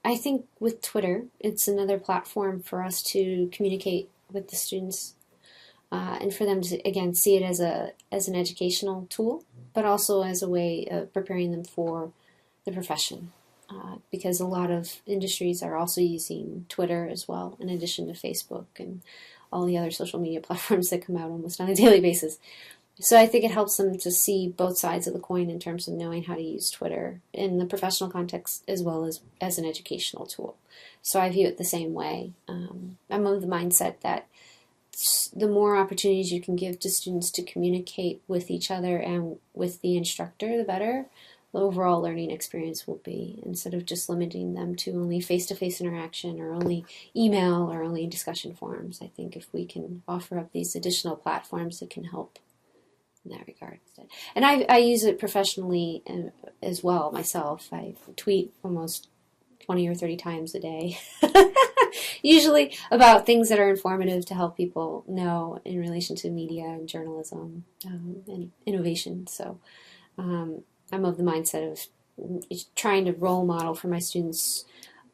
I think with Twitter, it's another platform for us to communicate with the students and for them to, again, see it as an educational tool, but also as a way of preparing them for the profession. Because a lot of industries are also using Twitter as well, in addition to Facebook and all the other social media platforms that come out almost on a daily basis. So I think it helps them to see both sides of the coin in terms of knowing how to use Twitter in the professional context as well as an educational tool. So I view it the same way. I'm of the mindset that the more opportunities you can give to students to communicate with each other and with the instructor, the better the overall learning experience will be, instead of just limiting them to only face-to-face interaction or only email or only discussion forums. I think if we can offer up these additional platforms, it can help in that regard. And I use it professionally as well myself. I tweet almost 20 or 30 times a day, usually about things that are informative to help people know in relation to media and journalism and innovation. So I'm of the mindset of trying to role model for my students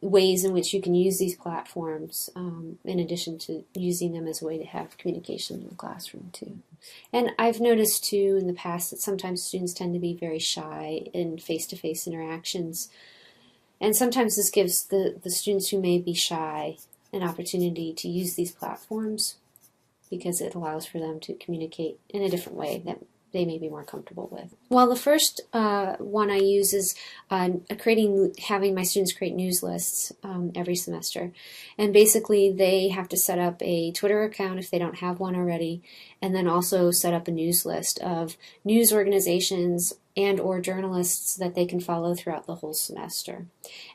ways in which you can use these platforms in addition to using them as a way to have communication in the classroom too. And I've noticed too in the past that sometimes students tend to be very shy in face-to-face interactions, and sometimes this gives the students who may be shy an opportunity to use these platforms because it allows for them to communicate in a different way that they may be more comfortable with. Well, the first one I use is having my students create news lists every semester. And basically they have to set up a Twitter account if they don't have one already, and then also set up a news list of news organizations and or journalists that they can follow throughout the whole semester.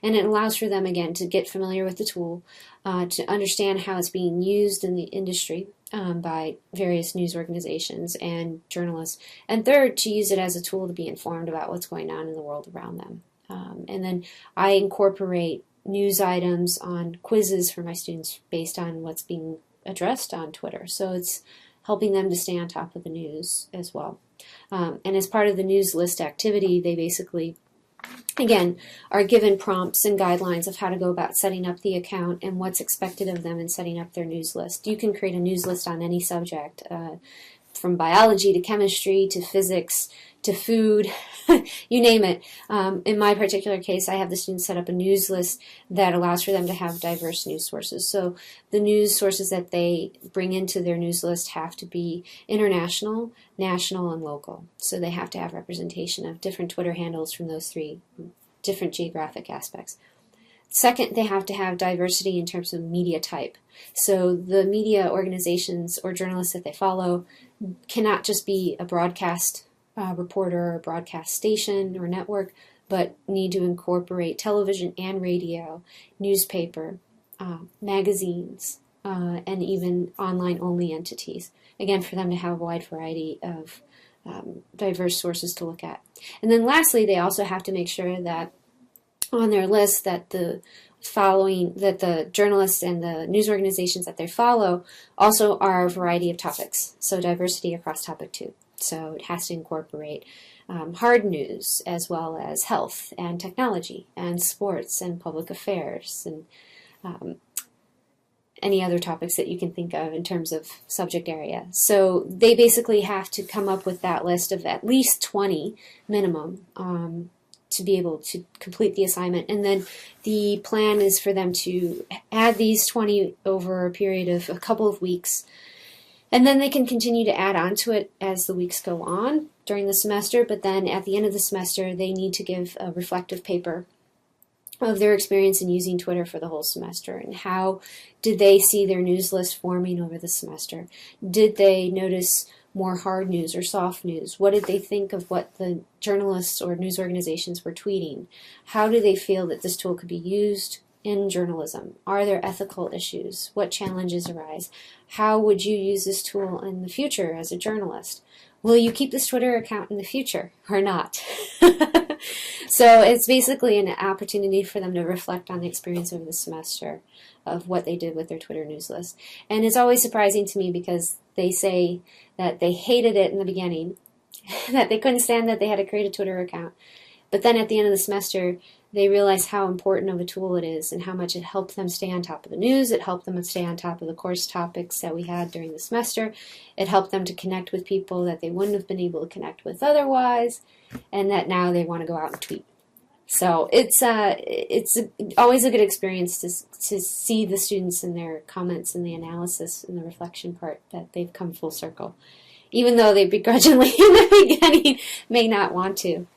And it allows for them, again, to get familiar with the tool, to understand how it's being used in the industry by various news organizations and journalists, and third, to use it as a tool to be informed about what's going on in the world around them. And then I incorporate news items on quizzes for my students based on what's being addressed on Twitter. So it's helping them to stay on top of the news as well. And as part of the news list activity, they basically, again, are given prompts and guidelines of how to go about setting up the account and what's expected of them in setting up their news list. You can create a news list on any subject, from biology to chemistry to physics to food, you name it. In my particular case, I have the students set up a news list that allows for them to have diverse news sources. So the news sources that they bring into their news list have to be international, national, and local. So they have to have representation of different Twitter handles from those three different geographic aspects. Second, they have to have diversity in terms of media type. So the media organizations or journalists that they follow cannot just be a broadcast reporter or broadcast station or network, but need to incorporate television and radio, newspaper, magazines, and even online-only entities. Again, for them to have a wide variety of diverse sources to look at. And then lastly, they also have to make sure that on their list that the journalists and the news organizations that they follow also are a variety of topics, so diversity across topic too. So it has to incorporate hard news as well as health and technology and sports and public affairs and any other topics that you can think of in terms of subject area. So they basically have to come up with that list of at least 20 minimum to be able to complete the assignment. And then the plan is for them to add these 20 over a period of a couple of weeks. And then they can continue to add on to it as the weeks go on during the semester. But then at the end of the semester, they need to give a reflective paper of their experience in using Twitter for the whole semester, and how did they see their news list forming over the semester? Did they notice more hard news or soft news? What did they think of what the journalists or news organizations were tweeting? How do they feel that this tool could be used in journalism? Are there ethical issues? What challenges arise? How would you use this tool in the future as a journalist? Will you keep this Twitter account in the future or not? So it's basically an opportunity for them to reflect on the experience over the semester of what they did with their Twitter news list. And it's always surprising to me because they say that they hated it in the beginning, that they couldn't stand that they had to create a Twitter account. But then at the end of the semester, They realize how important of a tool it is and how much it helped them stay on top of the news. It helped them stay on top of the course topics that we had during the semester. It helped them to connect with people that they wouldn't have been able to connect with otherwise, and that now they want to go out and tweet. So it's always a good experience to see the students and their comments and the analysis and the reflection part, that they've come full circle. Even though they begrudgingly in the beginning may not want to.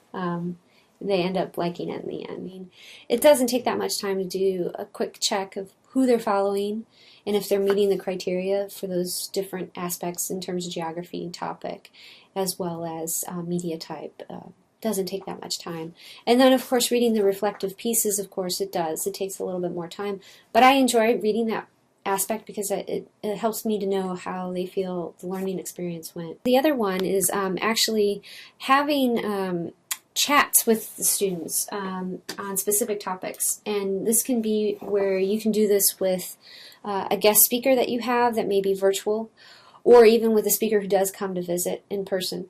They end up liking it in the end. I mean, it doesn't take that much time to do a quick check of who they're following and if they're meeting the criteria for those different aspects in terms of geography and topic, as well as media type. Doesn't take that much time. And then, of course, reading the reflective pieces, of course, it does. It takes a little bit more time. But I enjoy reading that aspect because it helps me to know how they feel the learning experience went. The other one is actually having chats with the students on specific topics, and this can be where you can do this with a guest speaker that you have that may be virtual, or even with a speaker who does come to visit in person,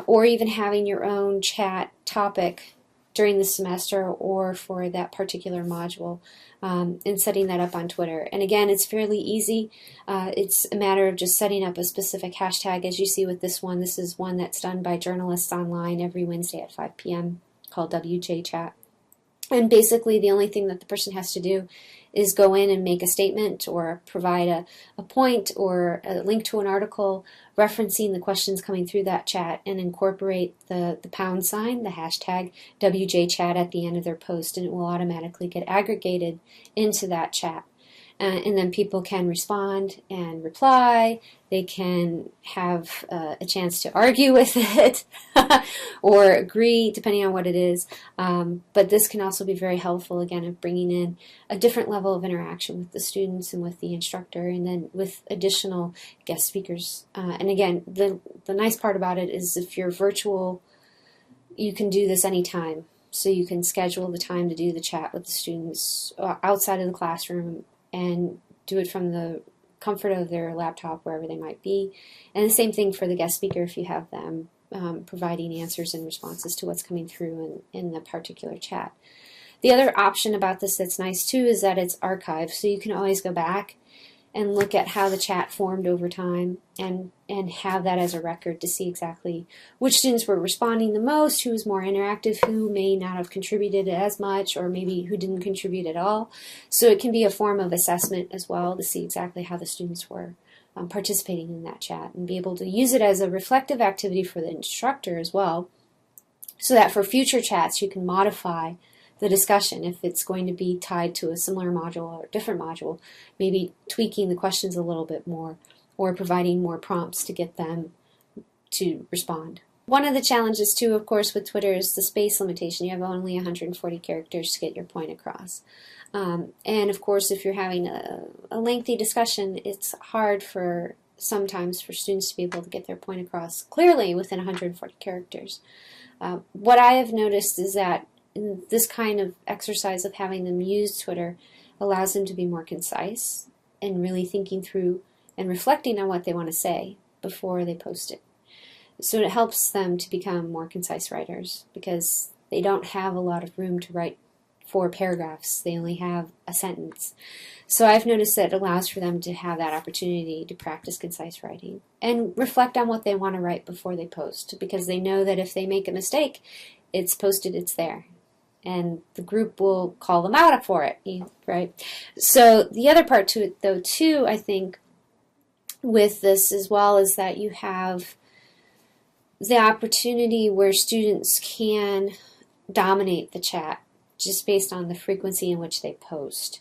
or even having your own chat topic during the semester or for that particular module, and setting that up on Twitter. And again, it's fairly easy. It's a matter of just setting up a specific hashtag. As you see with this one, this is one that's done by journalists online every Wednesday at 5 p.m. called WJ Chat. And basically the only thing that the person has to do is go in and make a statement or provide a point or a link to an article referencing the questions coming through that chat, and incorporate the pound sign, the hashtag WJ Chat at the end of their post, and it will automatically get aggregated into that chat. And then people can respond and reply. They can have a chance to argue with it or agree, depending on what it is. But this can also be very helpful, again, of bringing in a different level of interaction with the students and with the instructor, and then with additional guest speakers. And again, the nice part about it is if you're virtual, you can do this anytime. So you can schedule the time to do the chat with the students outside of the classroom, and do it from the comfort of their laptop, wherever they might be. And the same thing for the guest speaker if you have them providing answers and responses to what's coming through in the particular chat. The other option about this that's nice too is that it's archived, so you can always go back and look at how the chat formed over time, and have that as a record to see exactly which students were responding the most, who was more interactive, who may not have contributed as much, or maybe who didn't contribute at all. So it can be a form of assessment as well to see exactly how the students were participating in that chat, and be able to use it as a reflective activity for the instructor as well, so that for future chats you can modify the discussion if it's going to be tied to a similar module or a different module, maybe tweaking the questions a little bit more or providing more prompts to get them to respond. One of the challenges too, of course, with Twitter is the space limitation. You have only 140 characters to get your point across. And of course, if you're having a lengthy discussion, it's hard sometimes for students to be able to get their point across clearly within 140 characters. What I have noticed is that this kind of exercise of having them use Twitter allows them to be more concise and really thinking through and reflecting on what they want to say before they post it. So it helps them to become more concise writers, because they don't have a lot of room to write 4 paragraphs. They only have a sentence. So I've noticed that it allows for them to have that opportunity to practice concise writing and reflect on what they want to write before they post, because they know that if they make a mistake, it's posted, it's there. And the group will call them out for it, right? So the other part to it, though, too, I think, with this as well, is that you have the opportunity where students can dominate the chat just based on the frequency in which they post.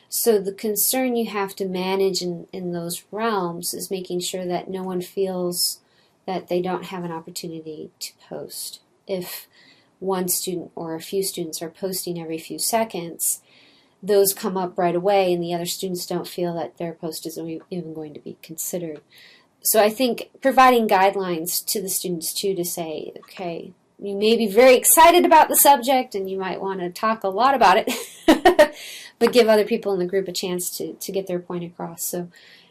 So the concern you have to manage in those realms is making sure that no one feels that they don't have an opportunity to post. If one student or a few students are posting every few seconds, those come up right away, and the other students don't feel that their post is even going to be considered. So I think providing guidelines to the students too, to say, okay, you may be very excited about the subject and you might want to talk a lot about it, but give other people in the group a chance to get their point across. So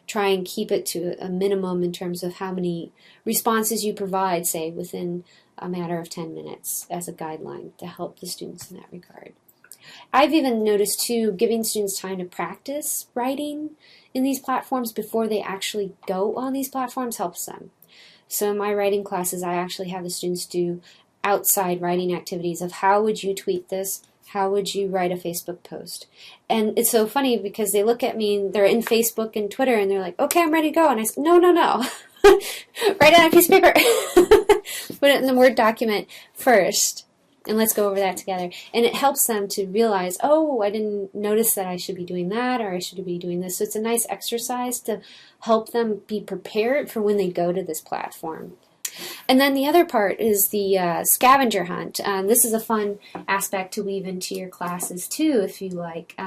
try and keep it to a minimum in terms of how many responses you provide, say, within a matter of 10 minutes as a guideline to help the students in that regard. I've even noticed, too, giving students time to practice writing in these platforms before they actually go on these platforms helps them. So in my writing classes, I actually have the students do outside writing activities of how would you tweet this, how would you write a Facebook post. And it's so funny because they look at me, and they're in Facebook and Twitter, and they're like, okay, I'm ready to go. And I say, no. Write it on a piece of paper. Put it in the Word document first, and let's go over that together. And it helps them to realize, oh, I didn't notice that I should be doing that, or I should be doing this. So it's a nice exercise to help them be prepared for when they go to this platform. And then the other part is the scavenger hunt. This is a fun aspect to weave into your classes too, if you like,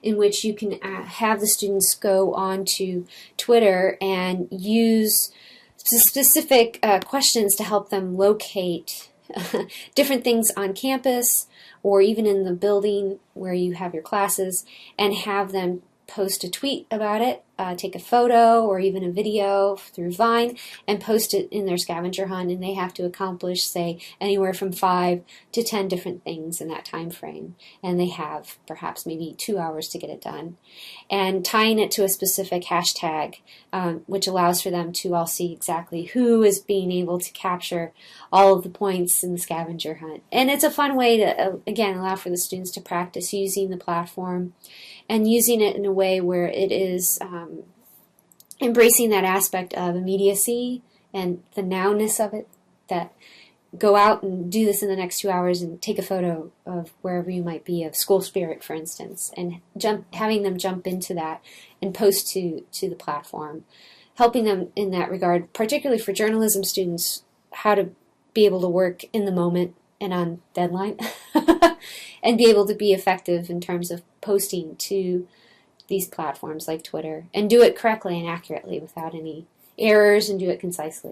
in which you can have the students go onto Twitter and use specific questions to help them locate different things on campus or even in the building where you have your classes, and have them post a tweet about it, take a photo or even a video through Vine and post it in their scavenger hunt, and they have to accomplish, say, anywhere from 5 to 10 different things in that time frame, and they have perhaps maybe 2 hours to get it done, and tying it to a specific hashtag, which allows for them to all see exactly who is being able to capture all of the points in the scavenger hunt. And it's a fun way to, again, allow for the students to practice using the platform and using it in a way where it is embracing that aspect of immediacy and the nowness of it, that go out and do this in the next 2 hours and take a photo of wherever you might be, of school spirit, for instance, and having them jump into that and post to the platform, helping them in that regard, particularly for journalism students, how to be able to work in the moment and on deadline and be able to be effective in terms of posting to these platforms like Twitter and do it correctly and accurately without any errors and do it concisely.